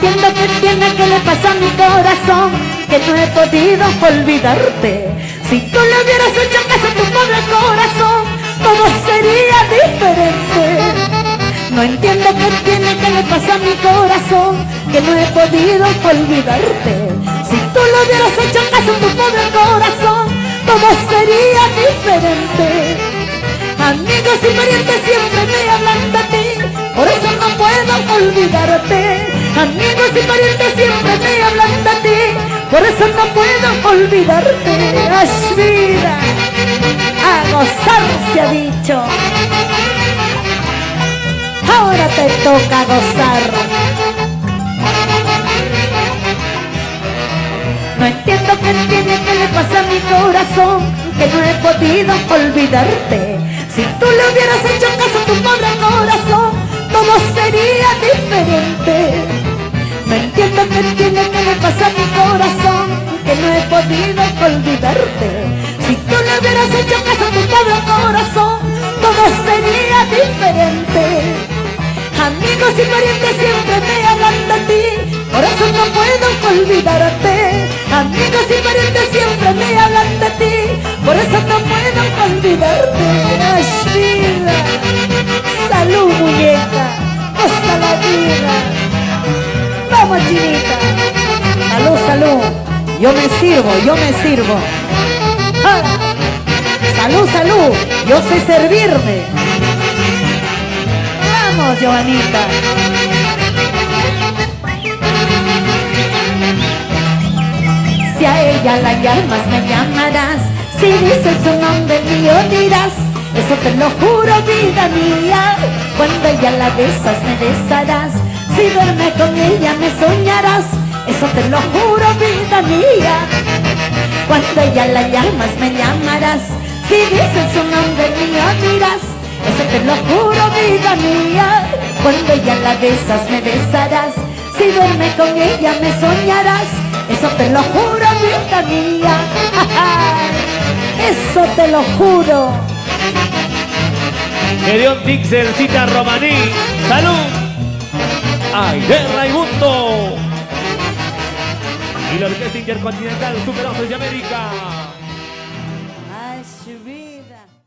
entiendo qué tiene, que le pasa a mi corazón, que no he podido olvidarte. Si tú le hubieras hecho caso a tu pobre corazón, todo sería diferente. No entiendo qué tiene, que le pasa a mi corazón, que no he podido olvidarte. Si tú le hubieras hecho caso a tu pobre corazón, todo sería diferente. Amigos y parientes siempre me hablan de ti, por eso no puedo olvidarte. Amigos y parientes siempre me hablan de ti, por eso no puedo olvidarte. ¡Ay, vida! A gozar se ha dicho. Ahora te toca gozar. No entiendo qué tiene, que le pasa a mi corazón, que no he podido olvidarte. Si tú le hubieras hecho caso a tu pobre corazón, todo sería diferente. No entiendo qué tiene, que le pasa a mi corazón, que no he podido olvidarte. Si tú le hubieras hecho caso a tu pobre corazón, todo sería diferente. Amigos y parientes siempre me hablan de ti, por eso no puedo olvidarte. Amigos y parientes siempre me hablan de ti, por eso no puedo olvidarte. ¡Ay, vida! ¡Salud, muñeca! ¡Goza la vida! ¡Vamos, chinita! ¡Salud, salud! Yo me sirvo. ¡Ah! ¡Salud, salud! Yo sé servirme. ¡Vamos, Giovanita! Si a ella la llamas, me llamarás. Si dices su nombre mío, dirás. Eso te lo juro, vida mía. Cuando ella la besas, me besarás. Si duermes con ella, me soñarás. Eso te lo juro, vida mía. Cuando ella la llamas, me llamarás. Si dices su nombre mío, dirás. Eso te lo juro, vida mía. Cuando ella la besas, me besarás. Si duermes con ella, me soñarás. Eso te lo juro, vida mía. Eso te lo juro. Gedeón Dixelcita Romaní. ¡Salud! ¡Ay, de Raimundo! Y la Orquesta Intercontinental Superastros de América.